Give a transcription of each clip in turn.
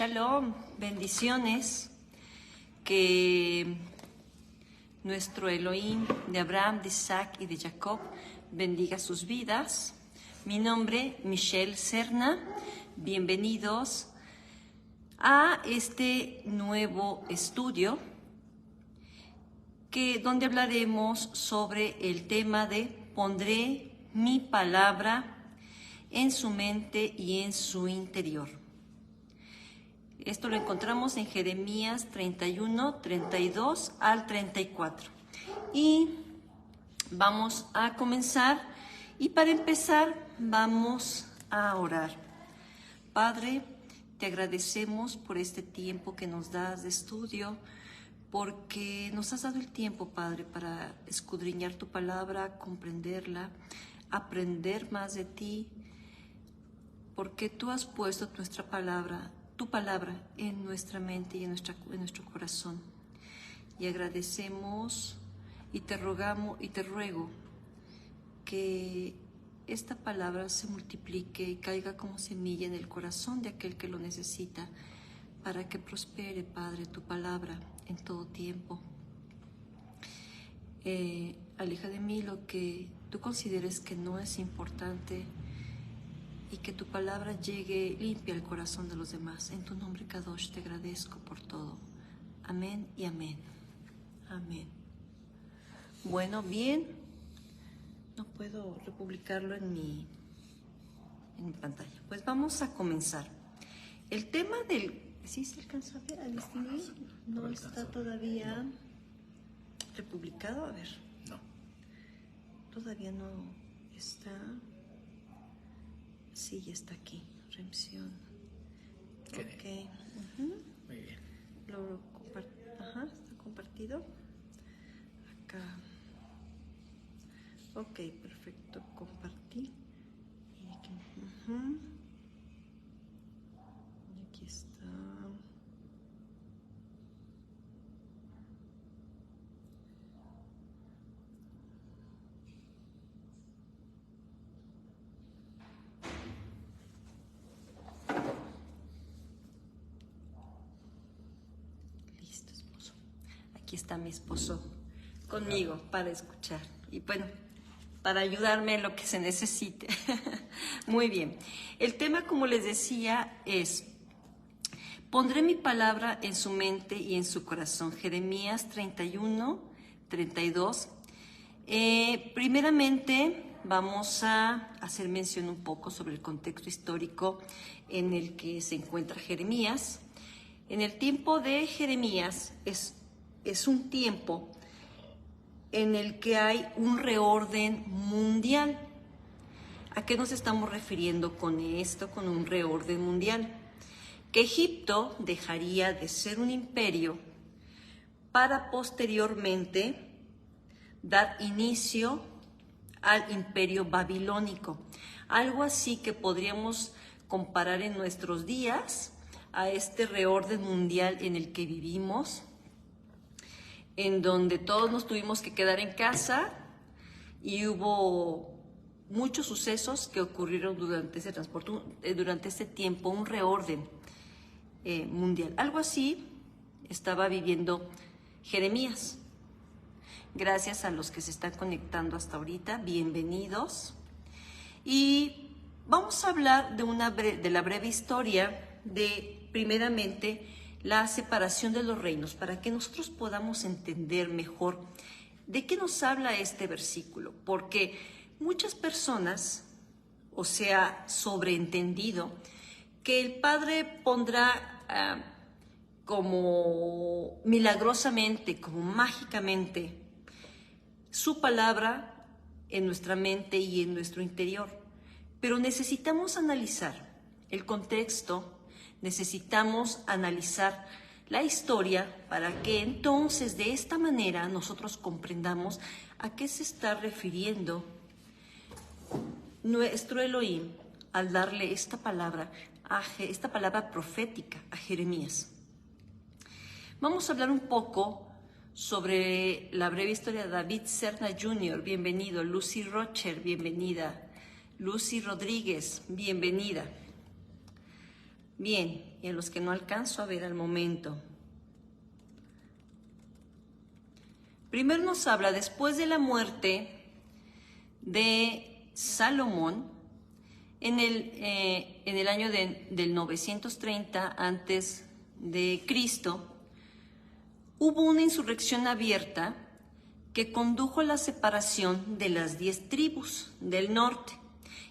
Shalom, bendiciones, que nuestro Elohim de Abraham, de Isaac y de Jacob bendiga sus vidas. Mi nombre, Michelle Serna, bienvenidos a este nuevo estudio donde hablaremos sobre el tema de pondré mi palabra en su mente y en su interior. Esto lo encontramos en Jeremías 31, 32 al 34. Y vamos a comenzar. Y para empezar, vamos a orar. Padre, te agradecemos por este tiempo que nos das de estudio, porque nos has dado el tiempo, Padre, para escudriñar tu palabra, comprenderla, aprender más de ti, porque tú has puesto tu palabra en nuestra mente y en nuestro corazón. Y agradecemos y te rogamos y te ruego que esta palabra se multiplique y caiga como semilla en el corazón de aquel que lo necesita, para que prospere, Padre, tu palabra en todo tiempo. Aleja de mí lo que tú consideres que no es importante, y que tu palabra llegue limpia al corazón de los demás. En tu nombre, Kadosh, te agradezco por todo. Amén y amén. Amén. Bueno, bien. No puedo republicarlo en mi pantalla. Pues vamos a comenzar. El tema del... ¿Sí se alcanza a ver, a distinguir? No está todavía republicado. A ver. No. Todavía no está... Sí, ya está aquí. Remisión. Ok. Muy bien. Lo está compartido. Acá. Ok, perfecto. Compartí. Y aquí. Y aquí está. Aquí está mi esposo conmigo para escuchar y bueno, para ayudarme en lo que se necesite. Muy bien. El tema, como les decía, es pondré mi palabra en su mente y en su corazón. Jeremías 31, 32. Primeramente, vamos a hacer mención un poco sobre el contexto histórico en el que se encuentra Jeremías. En el tiempo de Jeremías es un tiempo en el que hay un reorden mundial. ¿A qué nos estamos refiriendo con esto, con un reorden mundial? Que Egipto dejaría de ser un imperio para posteriormente dar inicio al imperio babilónico. Algo así que podríamos comparar en nuestros días a este reorden mundial en el que vivimos, en donde todos nos tuvimos que quedar en casa y hubo muchos sucesos que ocurrieron durante este tiempo, un reorden mundial. Algo así estaba viviendo Jeremías. Gracias a los que se están conectando hasta ahorita, bienvenidos. Y vamos a hablar de la breve historia de, primeramente, la separación de los reinos, para que nosotros podamos entender mejor de qué nos habla este versículo, porque muchas personas, o sea, sobreentendido, que el Padre pondrá como milagrosamente, como mágicamente, su palabra en nuestra mente y en nuestro interior. Pero necesitamos analizar el contexto, necesitamos analizar la historia para que entonces de esta manera nosotros comprendamos a qué se está refiriendo nuestro Elohim al darle esta palabra profética a Jeremías. Vamos a hablar un poco sobre la breve historia de David Serna Jr., bienvenido. Lucy Rocher, bienvenida. Lucy Rodríguez, bienvenida. Bien, y a los que no alcanzo a ver al momento. Primero nos habla después de la muerte de Salomón, en el año del 930 antes de Cristo, hubo una insurrección abierta que condujo a la separación de las 10 tribus del norte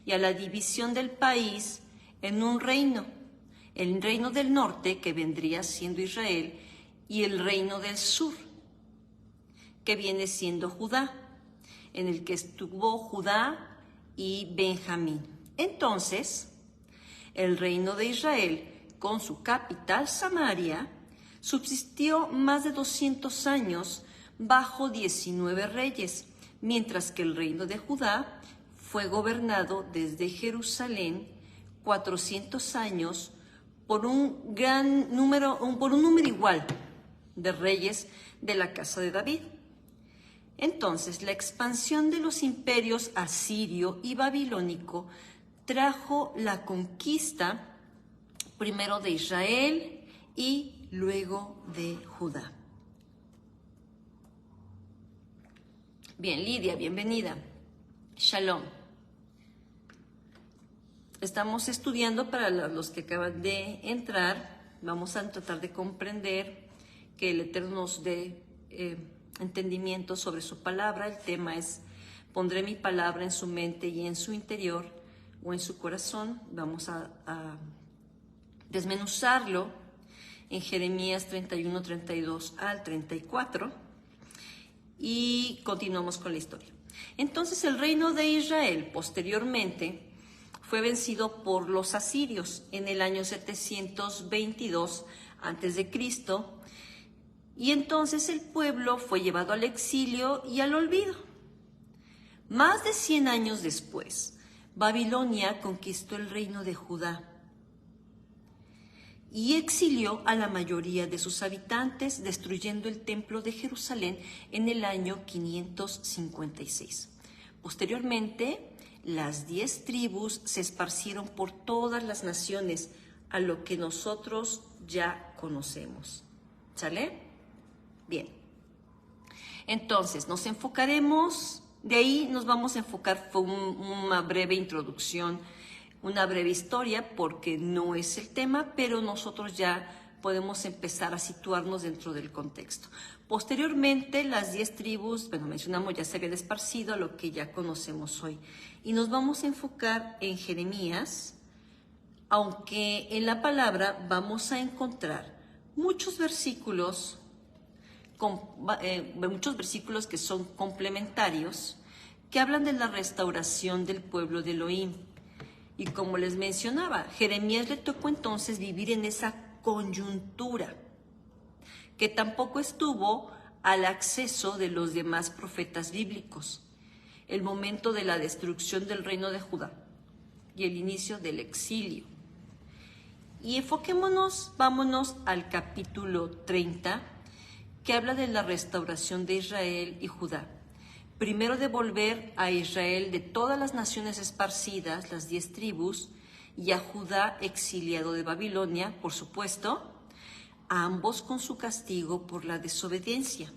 y a la división del país en un reino, el reino del norte, que vendría siendo Israel, y el reino del sur, que viene siendo Judá, en el que estuvo Judá y Benjamín. Entonces, el reino de Israel, con su capital Samaria, subsistió más de 200 años bajo 19 reyes, mientras que el reino de Judá fue gobernado desde Jerusalén 400 años por un número igual de reyes de la casa de David. Entonces, la expansión de los imperios asirio y babilónico trajo la conquista primero de Israel y luego de Judá. Bien, Lidia, bienvenida. Shalom. Estamos estudiando, para los que acaban de entrar, vamos a tratar de comprender que el Eterno nos dé entendimiento sobre su palabra. El tema es: pondré mi palabra en su mente y en su interior o en su corazón. Vamos a desmenuzarlo en Jeremías 31, 32 al 34 y continuamos con la historia. Entonces, el reino de Israel posteriormente fue vencido por los asirios en el año 722 a.C., y entonces el pueblo fue llevado al exilio y al olvido. Más de 100 años después, Babilonia conquistó el reino de Judá y exilió a la mayoría de sus habitantes, destruyendo el templo de Jerusalén en el año 556. Posteriormente, las 10 tribus se esparcieron por todas las naciones, a lo que nosotros ya conocemos. ¿Sale? Bien. Entonces, nos enfocaremos, de ahí nos vamos a enfocar, fue una breve introducción, una breve historia, porque no es el tema, pero nosotros ya podemos empezar a situarnos dentro del contexto. Posteriormente, las 10 tribus, mencionamos, ya se habían esparcido, a lo que ya conocemos hoy. Y nos vamos a enfocar en Jeremías, aunque en la palabra vamos a encontrar muchos versículos que son complementarios, que hablan de la restauración del pueblo de Elohim. Y como les mencionaba, Jeremías le tocó entonces vivir en esa coyuntura, que tampoco estuvo al acceso de los demás profetas bíblicos, el momento de la destrucción del reino de Judá y el inicio del exilio. Y vámonos al capítulo 30, que habla de la restauración de Israel y Judá. Primero, devolver a Israel de todas las naciones esparcidas, las 10 tribus, y a Judá exiliado de Babilonia, por supuesto, a ambos con su castigo por la desobediencia.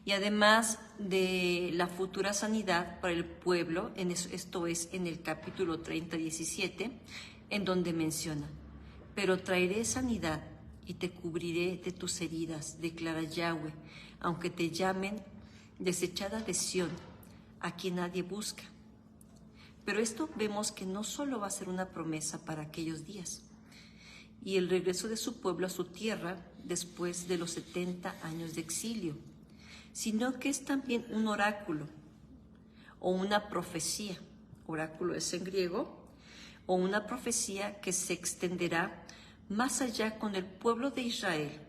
Y además de la futura sanidad para el pueblo, esto es en el capítulo 30, 17, en donde menciona: pero traeré sanidad y te cubriré de tus heridas, declara Yahweh, aunque te llamen desechada de Sión, a quien nadie busca. Pero esto vemos que no solo va a ser una promesa para aquellos días y el regreso de su pueblo a su tierra después de los 70 años de exilio, sino que es también un oráculo o una profecía. Oráculo es en griego, o una profecía que se extenderá más allá con el pueblo de Israel.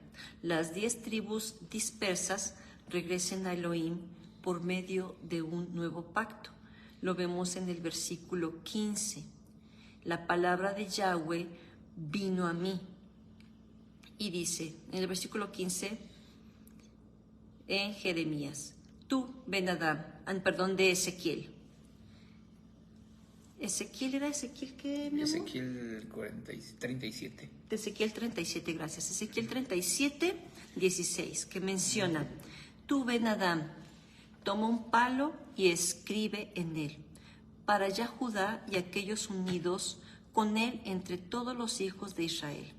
Las 10 tribus dispersas regresen a Elohim por medio de un nuevo pacto. Lo vemos en el versículo 15. La palabra de Yahweh vino a mí. Y dice, en el versículo 15, en Jeremías, tú, Ben Adam, de Ezequiel, Ezequiel, ¿era Ezequiel qué, mi amor? Ezequiel 37. De Ezequiel 37, gracias. Ezequiel 37, 16, que menciona: tú, Ben Adán, toma un palo y escribe en él, para allá Judá y aquellos unidos con él entre todos los hijos de Israel.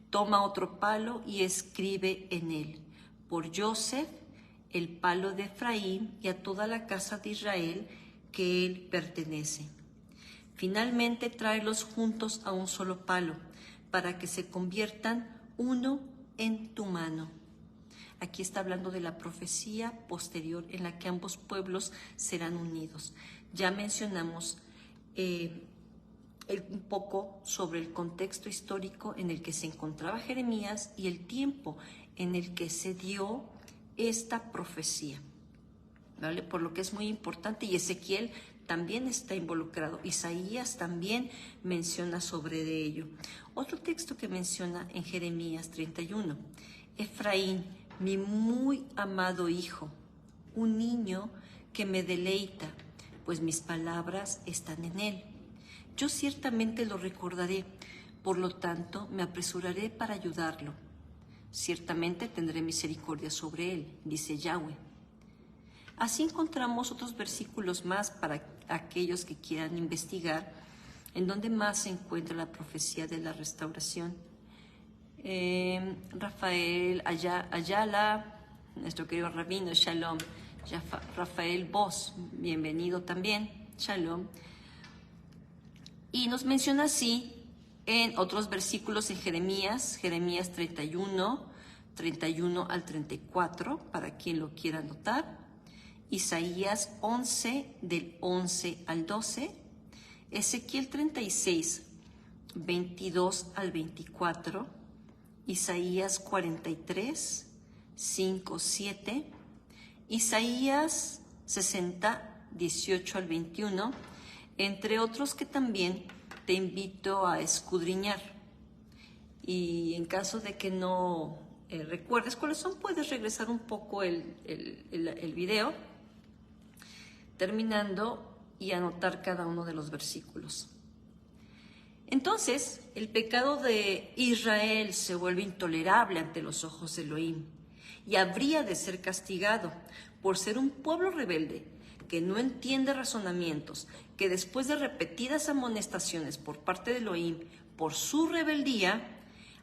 Toma otro palo y escribe en él, por Joseph, el palo de Efraín, y a toda la casa de Israel que él pertenece. Finalmente tráelos juntos a un solo palo, para que se conviertan uno en tu mano. Aquí está hablando de la profecía posterior en la que ambos pueblos serán unidos. Ya mencionamos un poco sobre el contexto histórico en el que se encontraba Jeremías y el tiempo en el que se dio esta profecía, ¿vale? Por lo que es muy importante, y Ezequiel también está involucrado. Isaías también menciona sobre de ello. Otro texto que menciona en Jeremías 31, Efraín, mi muy amado hijo, un niño que me deleita, pues mis palabras están en él. Yo ciertamente lo recordaré, por lo tanto me apresuraré para ayudarlo. Ciertamente tendré misericordia sobre él, dice Yahweh. Así encontramos otros versículos más para aquellos que quieran investigar en donde más se encuentra la profecía de la restauración. Rafael Ayala, nuestro querido rabino, Shalom. Rafael Bosch, bienvenido también, Shalom. Y nos menciona así en otros versículos en Jeremías 31 al 34, para quien lo quiera anotar. Isaías 11, del 11 al 12. Ezequiel 36, 22 al 24. Isaías 43, 5, 7. Isaías 60, 18 al 21. Entre otros que también te invito a escudriñar. Y en caso de que no recuerdes cuáles son, puedes regresar un poco el video, terminando, y anotar cada uno de los versículos. Entonces, el pecado de Israel se vuelve intolerable ante los ojos de Elohim y habría de ser castigado por ser un pueblo rebelde que no entiende razonamientos, que después de repetidas amonestaciones por parte de Elohim por su rebeldía,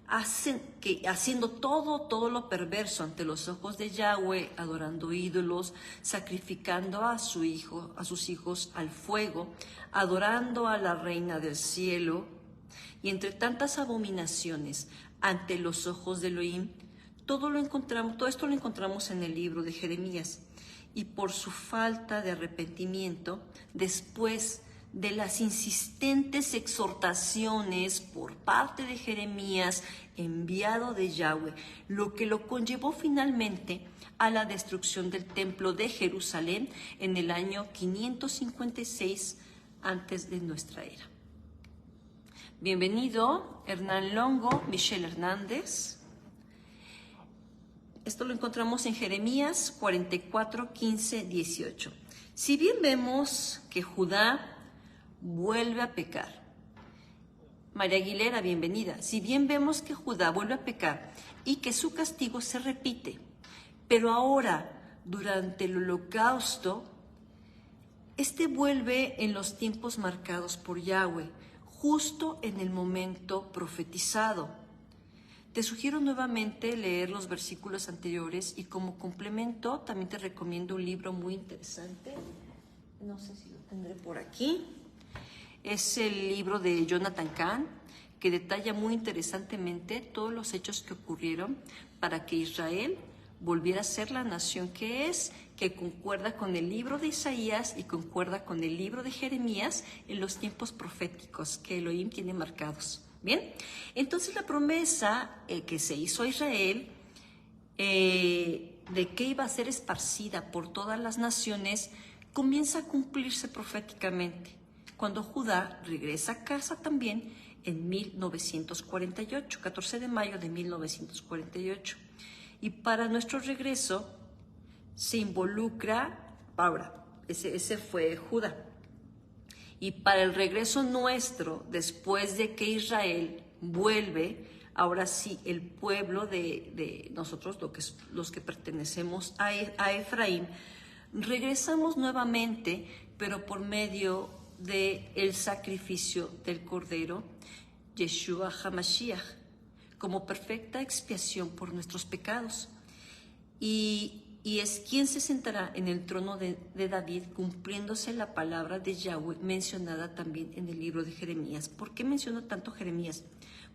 haciendo todo lo perverso ante los ojos de Yahweh, adorando ídolos, sacrificando a sus hijos al fuego, adorando a la reina del cielo, y entre tantas abominaciones ante los ojos de Elohim, todo esto lo encontramos en el libro de Jeremías. Y por su falta de arrepentimiento, después de las insistentes exhortaciones por parte de Jeremías, enviado de Yahweh, lo que lo conllevó finalmente a la destrucción del templo de Jerusalén en el año 556 antes de nuestra era. Bienvenido, Hernán Longo, Michelle Hernández. Esto lo encontramos en Jeremías 44, 15, 18. Si bien vemos que Judá vuelve a pecar, María Aguilera, bienvenida. Si bien vemos que Judá vuelve a pecar y que su castigo se repite, pero ahora, durante el holocausto, este vuelve en los tiempos marcados por Yahweh, justo en el momento profetizado. Te sugiero nuevamente leer los versículos anteriores y como complemento también te recomiendo un libro muy interesante. No sé si lo tendré por aquí. Es el libro de Jonathan Cahn, que detalla muy interesantemente todos los hechos que ocurrieron para que Israel volviera a ser la nación que es, que concuerda con el libro de Isaías y concuerda con el libro de Jeremías en los tiempos proféticos que Elohim tiene marcados. Bien, entonces la promesa que se hizo a Israel de que iba a ser esparcida por todas las naciones comienza a cumplirse proféticamente cuando Judá regresa a casa también en 1948, 14 de mayo de 1948. Y para nuestro regreso se involucra, ahora, ese fue Judá. Y para el regreso nuestro, después de que Israel vuelve, ahora sí, el pueblo de nosotros, los que pertenecemos a Efraín, regresamos nuevamente, pero por medio del sacrificio del Cordero, Yeshua HaMashiach, como perfecta expiación por nuestros pecados. Y es quien se sentará en el trono de David, cumpliéndose la palabra de Yahweh mencionada también en el libro de Jeremías. ¿Por qué menciono tanto Jeremías?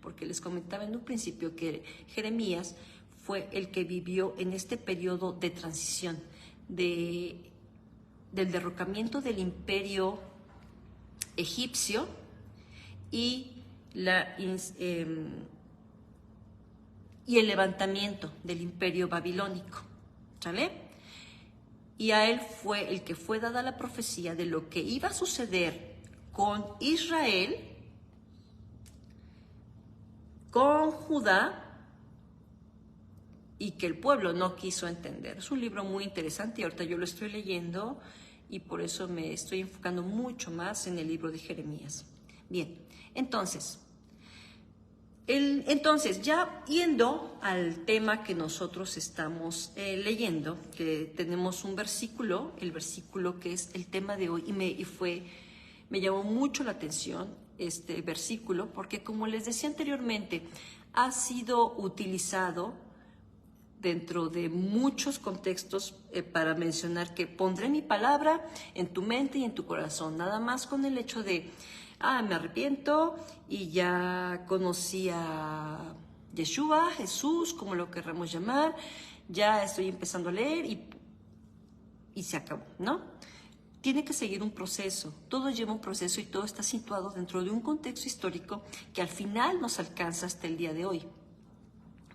Porque les comentaba en un principio que Jeremías fue el que vivió en este periodo de transición, del derrocamiento del imperio egipcio y el levantamiento del imperio babilónico, ¿sale? Y a él fue el que fue dada la profecía de lo que iba a suceder con Israel, con Judá, y que el pueblo no quiso entender. Es un libro muy interesante y ahorita yo lo estoy leyendo y por eso me estoy enfocando mucho más en el libro de Jeremías. Bien, entonces ya yendo al tema que nosotros estamos leyendo, que tenemos un versículo, el versículo que es el tema de hoy, me llamó mucho la atención este versículo, porque como les decía anteriormente, ha sido utilizado dentro de muchos contextos para mencionar que pondré mi palabra en tu mente y en tu corazón, nada más con el hecho de me arrepiento y ya conocí a Yeshua, Jesús, como lo querramos llamar, ya estoy empezando a leer y se acabó, ¿no? Tiene que seguir un proceso, todo lleva un proceso y todo está situado dentro de un contexto histórico que al final nos alcanza hasta el día de hoy,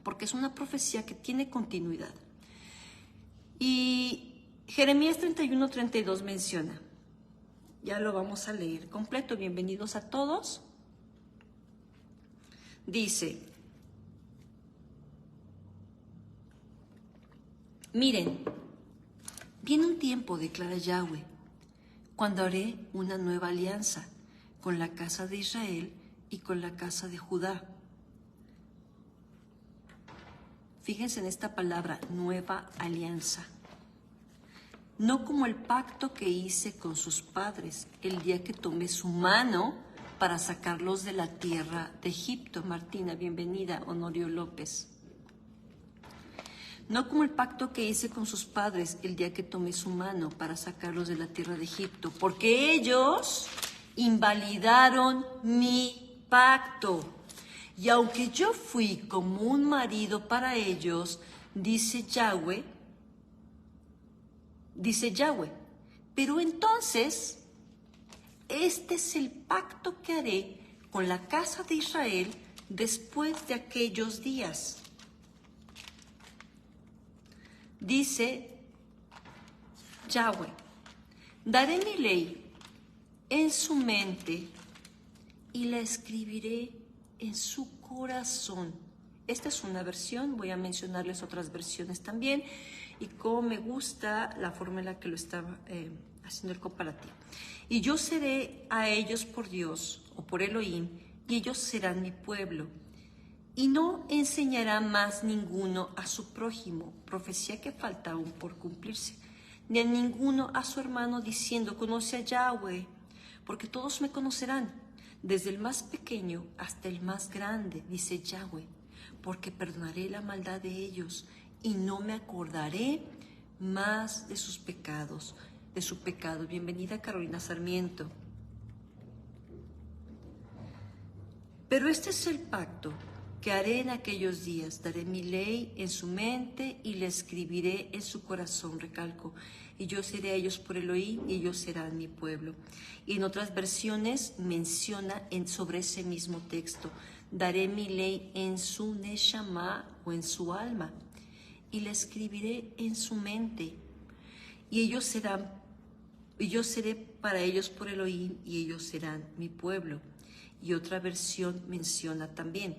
porque es una profecía que tiene continuidad. Y Jeremías 31:32 menciona, ya lo vamos a leer completo, bienvenidos a todos. Dice, miren, viene un tiempo, declara Yahweh, cuando haré una nueva alianza con la casa de Israel y con la casa de Judá. Fíjense en esta palabra, nueva alianza. No como el pacto que hice con sus padres el día que tomé su mano para sacarlos de la tierra de Egipto. Martina, bienvenida. Honorio López. No como el pacto que hice con sus padres el día que tomé su mano para sacarlos de la tierra de Egipto, porque ellos invalidaron mi pacto. Y aunque yo fui como un marido para ellos, dice Yahweh, pero entonces, este es el pacto que haré con la casa de Israel después de aquellos días. Dice Yahweh, daré mi ley en su mente y la escribiré en su corazón. Esta es una versión, voy a mencionarles otras versiones también, y cómo me gusta la forma en la que lo estaba haciendo el comparativo. Y yo seré a ellos por Dios, o por Elohim, y ellos serán mi pueblo. Y no enseñará más ninguno a su prójimo, profecía que falta aún por cumplirse, ni a ninguno a su hermano diciendo, conoce a Yahweh, porque todos me conocerán, desde el más pequeño hasta el más grande, dice Yahweh, porque perdonaré la maldad de ellos y no me acordaré más de sus pecados, de su pecado. Bienvenida Carolina Sarmiento. Pero este es el pacto que haré en aquellos días. Daré mi ley en su mente y la escribiré en su corazón, recalco. Y yo seré a ellos por Elohim y ellos serán mi pueblo. Y en otras versiones menciona sobre ese mismo texto. Daré mi ley en su neshama o en su alma y la escribiré en su mente. Y yo seré para ellos por Elohim y ellos serán mi pueblo. Y otra versión menciona también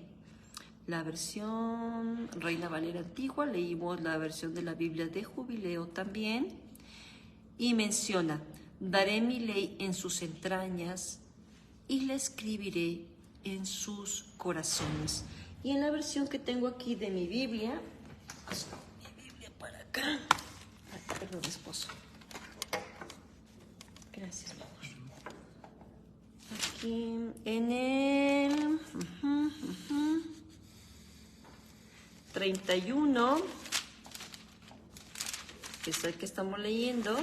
la versión Reina Valera Antigua, leímos la versión de la Biblia de Jubileo también, y menciona, Daré mi ley en sus entrañas y la escribiré en sus corazones. Y en la versión que tengo aquí de mi Biblia, paso mi Biblia para acá. Ay, perdón, esposo. Gracias, mi amor. Aquí en el 31, que es el que estamos leyendo.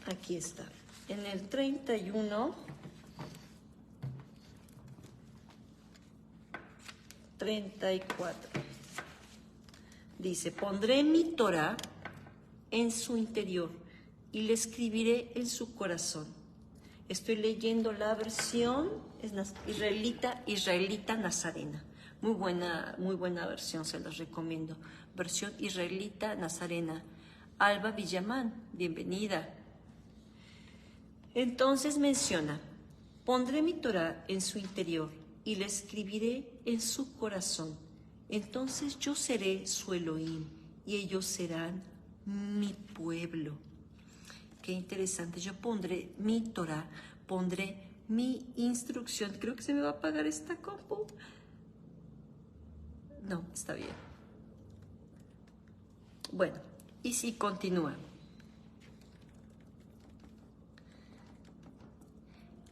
Aquí está. En el 31, 34. Dice, pondré mi Torah en su interior y le escribiré en su corazón. Estoy leyendo la versión israelita nazarena. Muy buena versión, se los recomiendo. Versión israelita nazarena. Alba Villamán, bienvenida. Entonces menciona, pondré mi Torah en su interior y le escribiré en su corazón. Entonces yo seré su Elohim y ellos serán mi pueblo. Qué interesante. Yo pondré mi Torah, pondré mi instrucción. Creo que se me va a apagar esta compu. No, está bien. Bueno, y si continúa.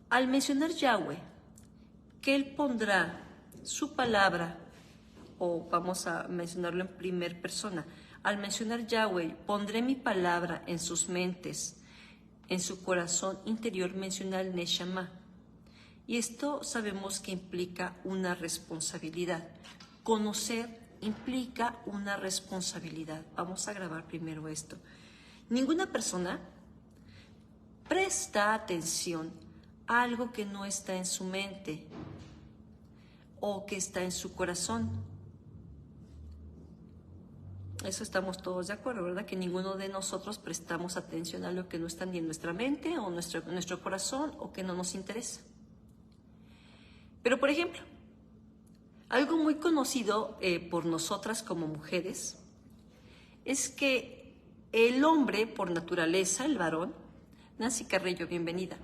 Al mencionar Yahweh, que Él pondrá su palabra, o vamos a mencionarlo en primer persona, al mencionar Yahweh, pondré mi palabra en sus mentes, en su corazón interior, menciona el Neshama. Y esto sabemos que implica una responsabilidad. Conocer implica una responsabilidad. Vamos a grabar primero esto. Ninguna persona presta atención a algo que no está en su mente o que está en su corazón. Eso estamos todos de acuerdo, ¿verdad? Que ninguno de nosotros prestamos atención a lo que no está ni en nuestra mente o nuestro corazón o que no nos interesa. Pero, por ejemplo, algo muy conocido por nosotras como mujeres es que el hombre, por naturaleza, el varón, Nancy Carrillo, bienvenida,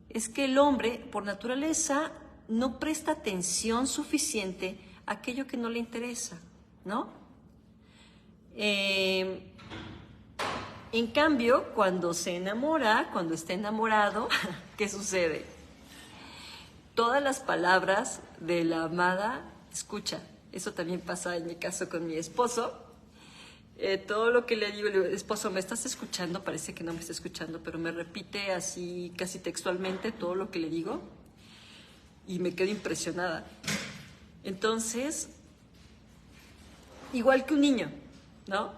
es que el hombre, por naturaleza, no presta atención suficiente a aquello que no le interesa, ¿no? En cambio, cuando se enamora, cuando está enamorado, ¿qué sucede? Todas las palabras de la amada escucha. Eso también pasa en mi caso con mi esposo. Todo lo que le digo, esposo, ¿me estás escuchando? Parece que no me está escuchando, pero me repite así casi textualmente todo lo que le digo y me quedo impresionada. Entonces, igual que un niño, ¿no?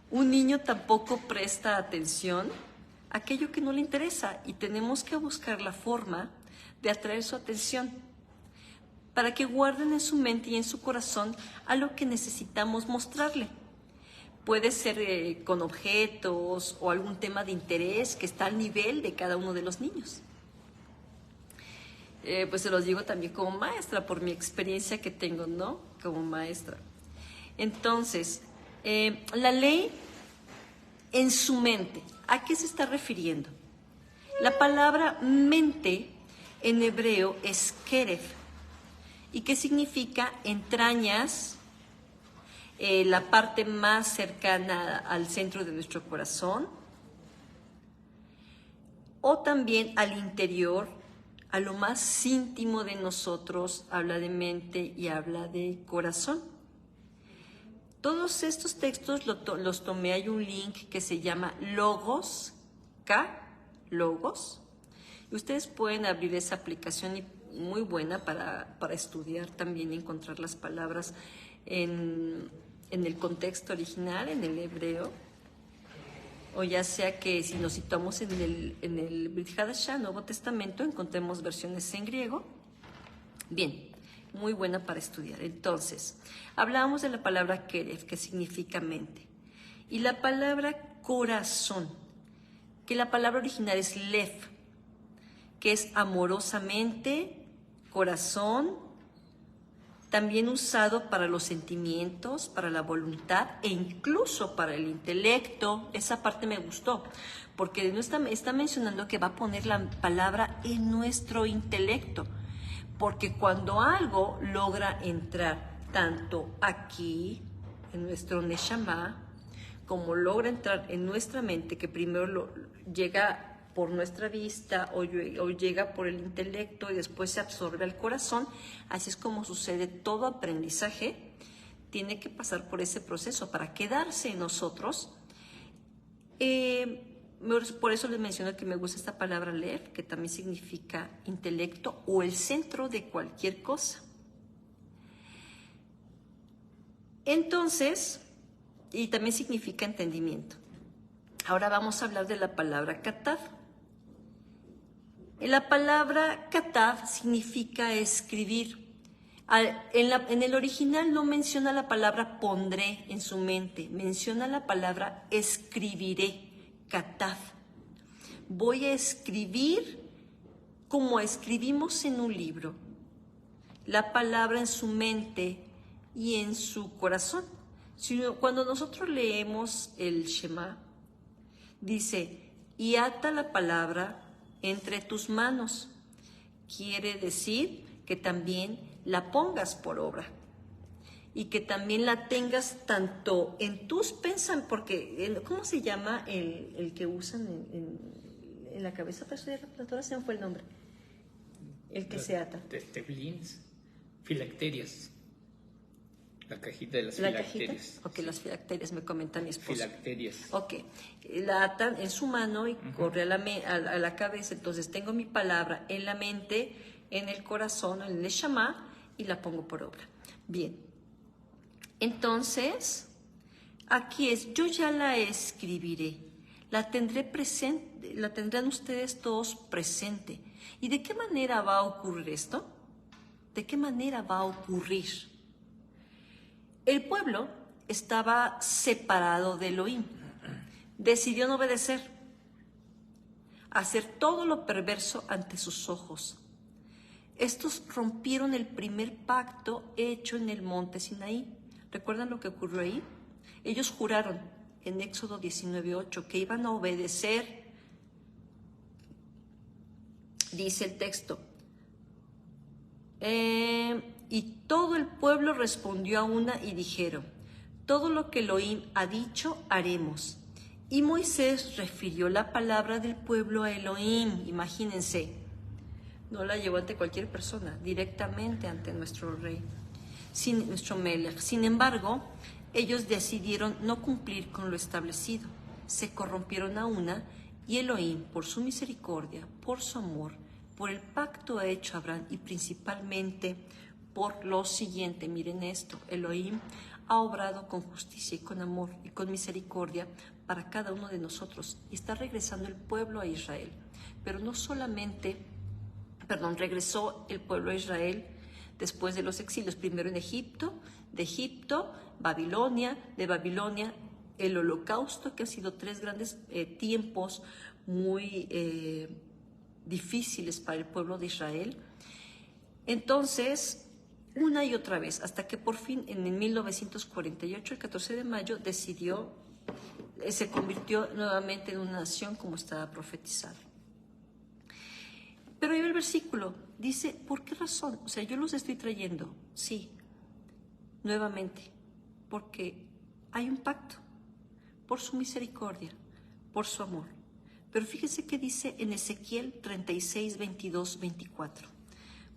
Un niño tampoco presta atención a aquello que no le interesa y tenemos que buscar la forma de atraer su atención para que guarden en su mente y en su corazón a lo que necesitamos mostrarle. Puede ser con objetos o algún tema de interés que está al nivel de cada uno de los niños. Pues se los digo también como maestra, por mi experiencia que tengo, ¿no? Como maestra. Entonces, la ley en su mente, ¿a qué se está refiriendo? La palabra mente en hebreo es keref, y que significa entrañas, la parte más cercana al centro de nuestro corazón, o también al interior, a lo más íntimo de nosotros. Habla de mente y habla de corazón. Todos estos textos los tomé, hay un link que se llama Logos, Logos, y ustedes pueden abrir esa aplicación muy buena para estudiar también y encontrar las palabras en el contexto original, en el hebreo, o ya sea que si nos situamos en el Brit Hadashah, Nuevo Testamento, encontremos versiones en griego. Bien, muy buena para estudiar. Entonces, hablábamos de la palabra keref, que significa mente, y la palabra corazón, que la palabra original es lev, que es amorosamente, corazón, también usado para los sentimientos, para la voluntad e incluso para el intelecto. Esa parte me gustó, porque está mencionando que va a poner la palabra en nuestro intelecto, porque cuando algo logra entrar tanto aquí, en nuestro Neshama, como logra entrar en nuestra mente, que primero llega por nuestra vista o llega por el intelecto y después se absorbe al corazón, así es como sucede todo aprendizaje, tiene que pasar por ese proceso para quedarse en nosotros. Por eso les menciono que me gusta esta palabra lev, que también significa intelecto o el centro de cualquier cosa. Entonces, y también significa entendimiento. Ahora vamos a hablar de la palabra katav. La palabra katav significa escribir. En el original no menciona la palabra pondré en su mente, menciona la palabra escribiré, katav. Voy a escribir como escribimos en un libro, la palabra en su mente y en su corazón. Cuando nosotros leemos el Shema, dice, y ata la palabra entre tus manos. Quiere decir que también la pongas por obra y que también la tengas tanto en tus pensamientos, porque ¿cómo se llama el que usan en la cabeza para estudiar la plataforma? Se me fue el nombre. El que se ata. Teflins, filacterias. La cajita de las filacterias. Ok, las filacterias, me comenta mi esposo. Filacterias. Ok, la atan en su mano y corre a la cabeza. Entonces tengo mi palabra en la mente, en el corazón, en el neshama, y la pongo por obra. Bien, entonces, aquí es, yo ya la escribiré, la tendré presente, la tendrán ustedes todos presente. ¿Y de qué manera va a ocurrir esto? ¿De qué manera va a ocurrir? El pueblo estaba separado de Elohim. Decidió no obedecer, hacer todo lo perverso ante sus ojos. Estos rompieron el primer pacto hecho en el monte Sinaí. ¿Recuerdan lo que ocurrió ahí? Ellos juraron en Éxodo 19:8 que iban a obedecer. Dice el texto, y todo el pueblo respondió a una y dijeron, todo lo que Elohim ha dicho haremos. Y Moisés refirió la palabra del pueblo a Elohim. Imagínense, no la llevó ante cualquier persona, directamente ante nuestro rey, nuestro Melech. Sin embargo, ellos decidieron no cumplir con lo establecido. Se corrompieron a una y Elohim, por su misericordia, por su amor, por el pacto hecho a Abraham y principalmente por lo siguiente, miren esto, Elohim ha obrado con justicia y con amor y con misericordia para cada uno de nosotros y está regresando el pueblo a Israel. Pero no solamente, regresó el pueblo a Israel después de los exilios, primero en Egipto, de Egipto, Babilonia, de Babilonia, el holocausto, que han sido 3 grandes tiempos muy difíciles para el pueblo de Israel. Entonces, una y otra vez, hasta que por fin en 1948, el 14 de mayo, se convirtió nuevamente en una nación como estaba profetizado. Pero ahí el versículo dice, ¿por qué razón? O sea, yo los estoy trayendo, sí, nuevamente, porque hay un pacto, por su misericordia, por su amor. Pero fíjense que dice en Ezequiel 36, 22, 24.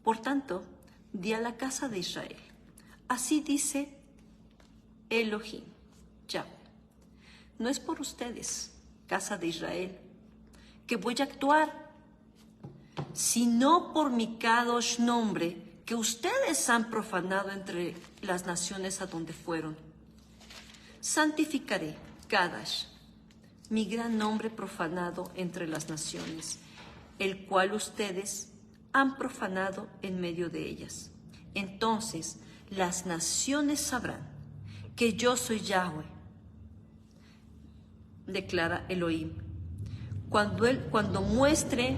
Por tanto, di a la casa de Israel, así dice Elohim, Yahweh, no es por ustedes, casa de Israel, que voy a actuar, sino por mi Kadosh nombre que ustedes han profanado entre las naciones a donde fueron. Santificaré, Kadash, mi gran nombre profanado entre las naciones, el cual ustedes han profanado en medio de ellas. Entonces las naciones sabrán que yo soy Yahweh, declara Elohim, cuando muestre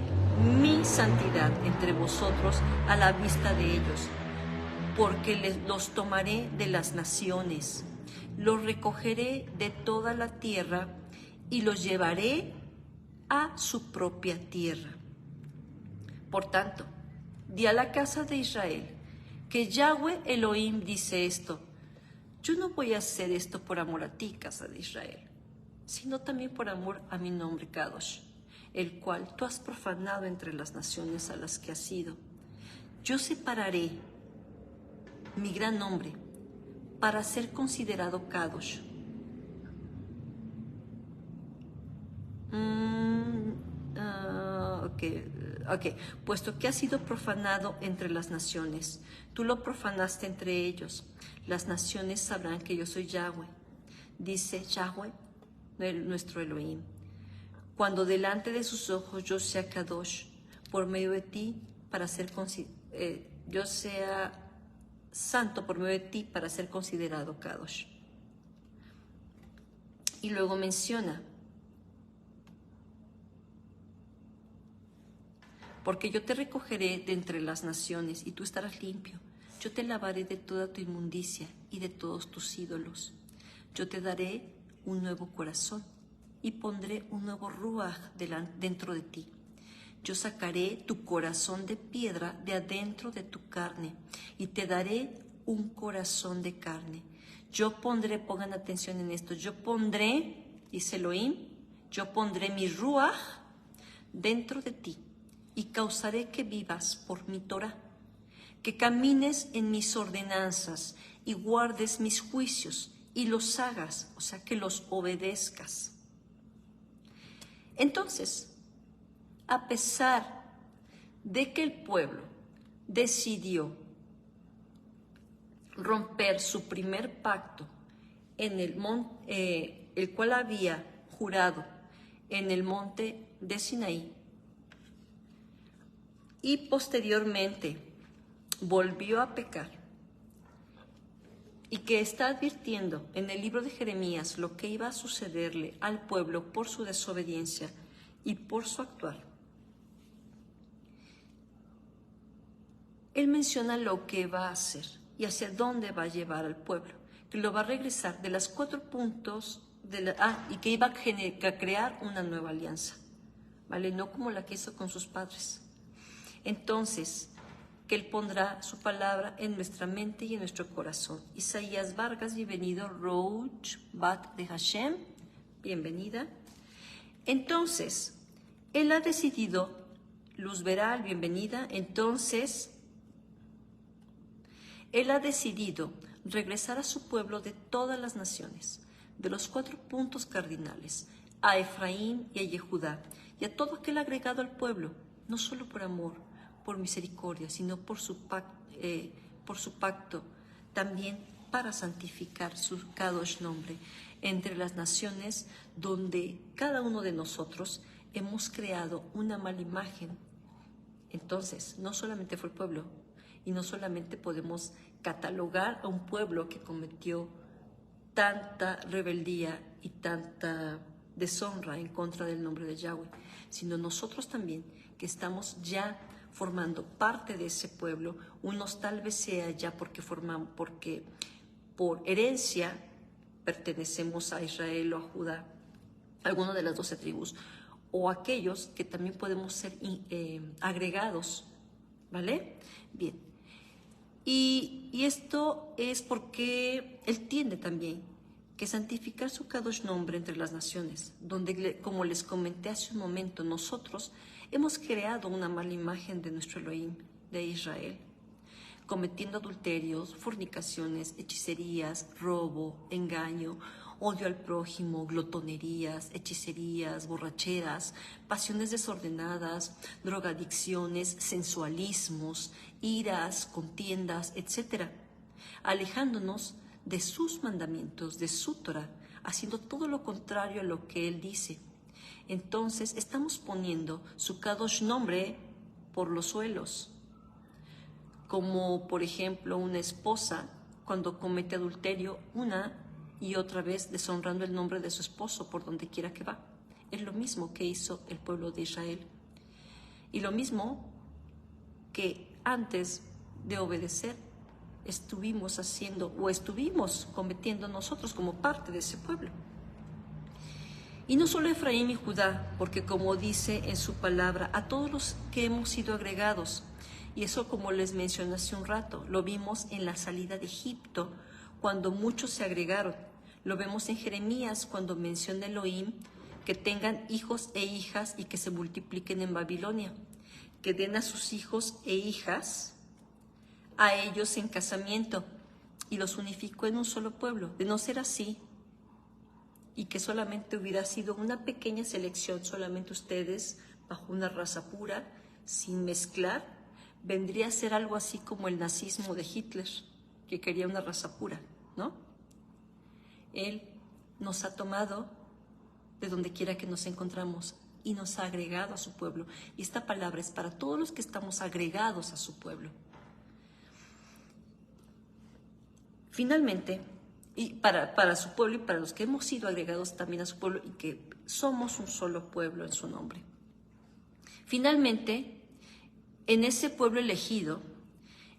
mi santidad entre vosotros a la vista de ellos, porque los tomaré de las naciones, los recogeré de toda la tierra y los llevaré a su propia tierra. Por tanto, di a la casa de Israel que Yahweh Elohim dice esto: yo no voy a hacer esto por amor a ti, casa de Israel, sino también por amor a mi nombre Kadosh, el cual tú has profanado entre las naciones a las que has ido. Yo separaré mi gran nombre para ser considerado Kadosh. Puesto que ha sido profanado entre las naciones, tú lo profanaste entre ellos. Las naciones sabrán que yo soy Yahweh, dice Yahweh, nuestro Elohim. Cuando delante de sus ojos yo sea Kadosh, por medio de ti, yo sea santo por medio de ti para ser considerado Kadosh. Y luego menciona: porque yo te recogeré de entre las naciones y tú estarás limpio. Yo te lavaré de toda tu inmundicia y de todos tus ídolos. Yo te daré un nuevo corazón y pondré un nuevo ruaj dentro de ti. Yo sacaré tu corazón de piedra de adentro de tu carne y te daré un corazón de carne. Yo pondré, pongan atención en esto, yo pondré, dice Elohim, yo pondré mi ruaj dentro de ti y causaré que vivas por mi Torah, que camines en mis ordenanzas y guardes mis juicios y los hagas, o sea, que los obedezcas. Entonces, a pesar de que el pueblo decidió romper su primer pacto en el monte, el cual había jurado en el monte de Sinaí, y posteriormente volvió a pecar, y que está advirtiendo en el libro de Jeremías lo que iba a sucederle al pueblo por su desobediencia y por su actuar, él menciona lo que va a hacer y hacia dónde va a llevar al pueblo, que lo va a regresar de los 4 puntos y que iba a crear una nueva alianza, ¿vale? No como la que hizo con sus padres. Entonces, que Él pondrá su palabra en nuestra mente y en nuestro corazón. Isaías Vargas, bienvenido. Roach Bat de Hashem, bienvenida. Entonces, Él ha decidido, Luz Veral, bienvenida. Entonces, Él ha decidido regresar a su pueblo de todas las naciones, de los 4 puntos cardinales, a Efraín y a Yehudá, y a todo aquel agregado al pueblo, no solo por amor, por misericordia, sino por su pacto, también para santificar su Kadosh nombre entre las naciones donde cada uno de nosotros hemos creado una mala imagen. Entonces, no solamente fue el pueblo, y no solamente podemos catalogar a un pueblo que cometió tanta rebeldía y tanta deshonra en contra del nombre de Yahweh, sino nosotros también, que estamos ya formando parte de ese pueblo. Unos tal vez sea ya porque por herencia pertenecemos a Israel o a Judá, alguna de las 12 tribus, o aquellos que también podemos ser agregados, ¿vale? Bien. Y esto es porque Él tiende también que santificar su Kadosh nombre entre las naciones, donde, como les comenté hace un momento, nosotros hemos creado una mala imagen de nuestro Elohim, de Israel, cometiendo adulterios, fornicaciones, hechicerías, robo, engaño, odio al prójimo, glotonerías, hechicerías, borracheras, pasiones desordenadas, drogadicciones, sensualismos, iras, contiendas, etc., alejándonos de sus mandamientos, de su Torah, haciendo todo lo contrario a lo que Él dice. Entonces estamos poniendo su Kadosh nombre por los suelos, como por ejemplo una esposa cuando comete adulterio una y otra vez deshonrando el nombre de su esposo por donde quiera que va. Es lo mismo que hizo el pueblo de Israel. Y lo mismo que antes de obedecer estuvimos haciendo o estuvimos cometiendo nosotros como parte de ese pueblo. Y no solo Efraín y Judá, porque como dice en su palabra, a todos los que hemos sido agregados, y eso como les mencioné hace un rato, lo vimos en la salida de Egipto, cuando muchos se agregaron. Lo vemos en Jeremías, cuando menciona Elohim, que tengan hijos e hijas y que se multipliquen en Babilonia, que den a sus hijos e hijas a ellos en casamiento, y los unificó en un solo pueblo. De no ser así, y que solamente hubiera sido una pequeña selección, solamente ustedes, bajo una raza pura, sin mezclar, vendría a ser algo así como el nazismo de Hitler, que quería una raza pura, ¿no? Él nos ha tomado de donde quiera que nos encontramos y nos ha agregado a su pueblo. Y esta palabra es para todos los que estamos agregados a su pueblo. Finalmente, y para su pueblo y para los que hemos sido agregados también a su pueblo y que somos un solo pueblo en su nombre. Finalmente, en ese pueblo elegido,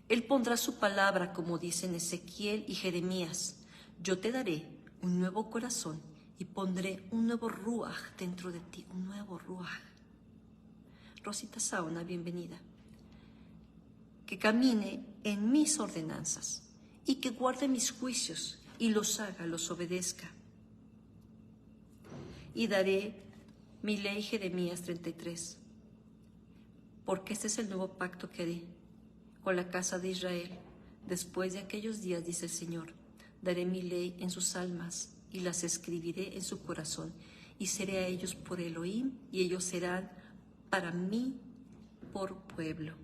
Él pondrá su palabra, como dicen Ezequiel y Jeremías. Yo te daré un nuevo corazón y pondré un nuevo ruaj dentro de ti, un nuevo ruaj. Rosita Sauna, bienvenida. Que camine en mis ordenanzas y que guarde mis juicios y los haga, los obedezca. Y daré mi ley, Jeremías 33, porque este es el nuevo pacto que haré con la casa de Israel. Después de aquellos días, dice el Señor, daré mi ley en sus almas y las escribiré en su corazón, y seré a ellos por Elohim, y ellos serán para mí por pueblo.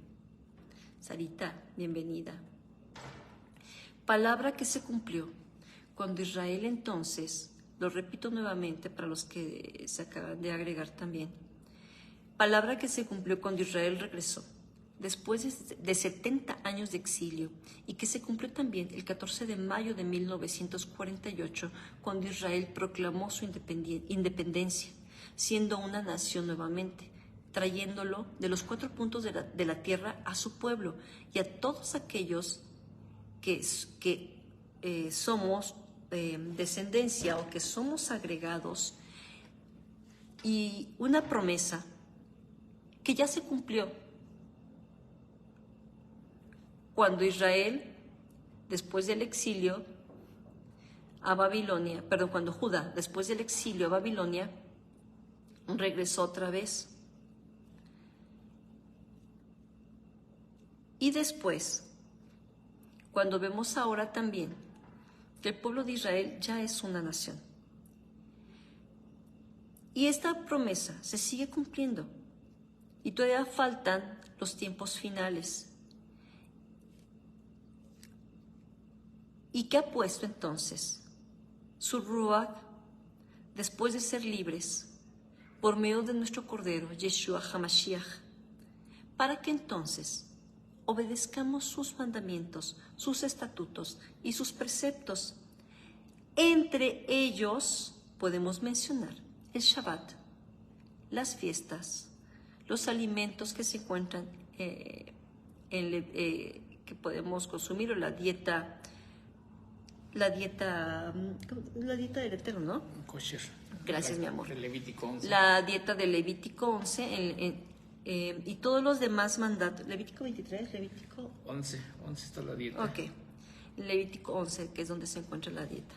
Sarita, bienvenida. Palabra que se cumplió cuando Israel entonces, lo repito nuevamente para los que se acaban de agregar también, palabra que se cumplió cuando Israel regresó después de 70 años de exilio, y que se cumplió también el 14 de mayo de 1948, cuando Israel proclamó su independencia, siendo una nación nuevamente, trayéndolo de los 4 puntos de la tierra a su pueblo y a todos aquellos que somos descendencia o que somos agregados, y una promesa que ya se cumplió cuando Israel, después del exilio a Babilonia, cuando Judá, después del exilio a Babilonia, regresó otra vez. Y después, cuando vemos ahora también que el pueblo de Israel ya es una nación. Y esta promesa se sigue cumpliendo. Y todavía faltan los tiempos finales. ¿Y qué ha puesto entonces? Su Ruach, después de ser libres, por medio de nuestro Cordero, Yeshua HaMashiach, para que entonces obedezcamos sus mandamientos, sus estatutos y sus preceptos. Entre ellos podemos mencionar el Shabbat, las fiestas, los alimentos que se encuentran que podemos consumir, o la dieta del Eterno, ¿no? Kosher. Gracias, mi amor. De Levítico 11. La dieta de Levítico 11 y todos los demás mandatos. Levítico 23, Levítico 11 está la dieta. Ok, Levítico 11, que es donde se encuentra la dieta.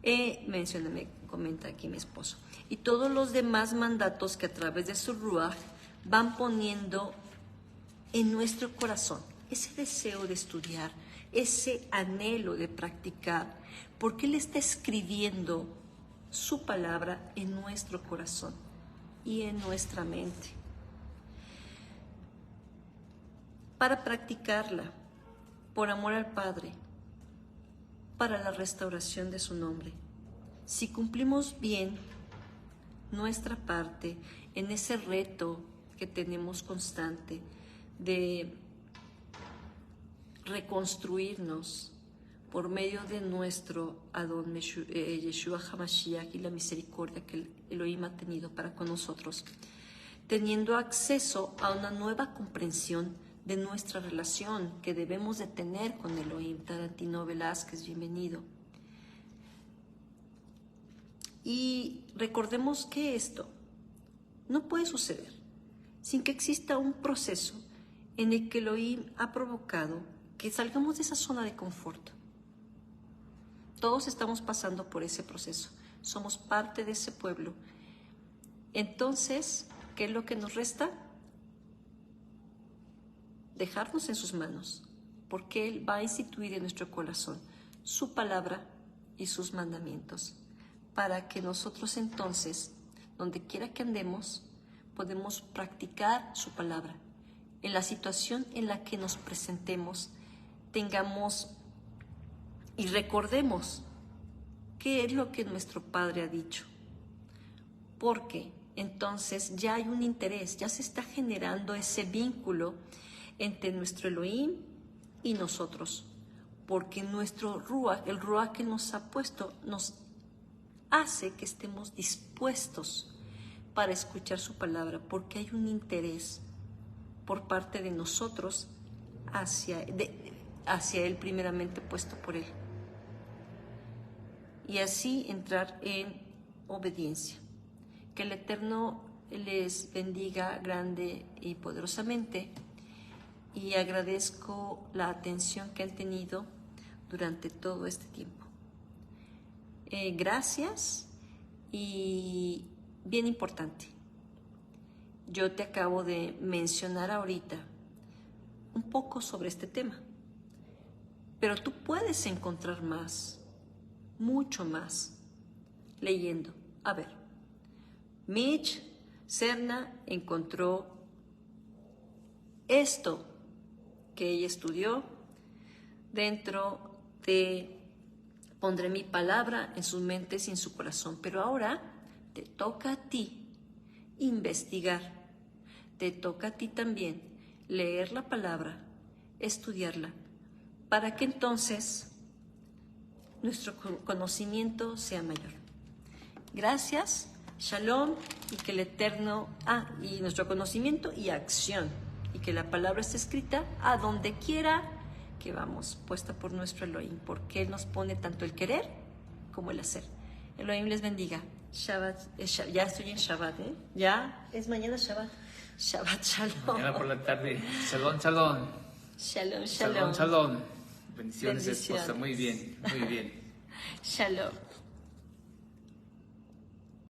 Me comenta aquí mi esposo. Y todos los demás mandatos que a través de su Ruach van poniendo en nuestro corazón ese deseo de estudiar, ese anhelo de practicar, porque Él está escribiendo su palabra en nuestro corazón y en nuestra mente. Para practicarla, por amor al Padre, para la restauración de su nombre. Si cumplimos bien nuestra parte en ese reto que tenemos constante de reconstruirnos por medio de nuestro Adón Yeshua HaMashiach y la misericordia que el Elohim ha tenido para con nosotros, teniendo acceso a una nueva comprensión de nuestra relación que debemos de tener con Elohim. Tarantino Velázquez, bienvenido. Y recordemos que esto no puede suceder sin que exista un proceso en el que Elohim ha provocado que salgamos de esa zona de confort. Todos estamos pasando por ese proceso, somos parte de ese pueblo. Entonces, ¿qué es lo que nos resta? Dejarnos en sus manos, porque Él va a instituir en nuestro corazón su palabra y sus mandamientos, para que nosotros entonces, donde quiera que andemos, podemos practicar su palabra. En la situación en la que nos presentemos, tengamos y recordemos qué es lo que nuestro Padre ha dicho. Porque entonces ya hay un interés, ya se está generando ese vínculo entre nuestro Elohim y nosotros. Porque nuestro Ruach, el Ruach que nos ha puesto, nos hace que estemos dispuestos para escuchar su palabra, porque hay un interés por parte de nosotros hacia Él, primeramente puesto por Él. Y así entrar en obediencia. Que el Eterno les bendiga grande y poderosamente, y agradezco la atención que han tenido durante todo este tiempo. Gracias. Y bien importante, yo te acabo de mencionar ahorita un poco sobre este tema, pero tú puedes encontrar más, mucho más, leyendo. A ver, Mitch Serna encontró esto que ella estudió dentro de pondré mi palabra en sus mentes y en su corazón. Pero ahora te toca a ti investigar, te toca a ti también leer la palabra, estudiarla, para que entonces nuestro conocimiento sea mayor. Gracias, Shalom, y que el Eterno, y nuestro conocimiento y acción, y que la palabra esté escrita a donde quiera que vamos, puesta por nuestro Elohim, porque Él nos pone tanto el querer como el hacer. Elohim les bendiga. Shabbat, ya estoy en Shabbat, ¿eh? Ya es mañana Shabbat. Shabbat Shalom. Mañana por la tarde. Shalom, shalom. Shalom, shalom. Shalom, shalom. Bendiciones, esposa. Muy bien, muy bien. Shalom.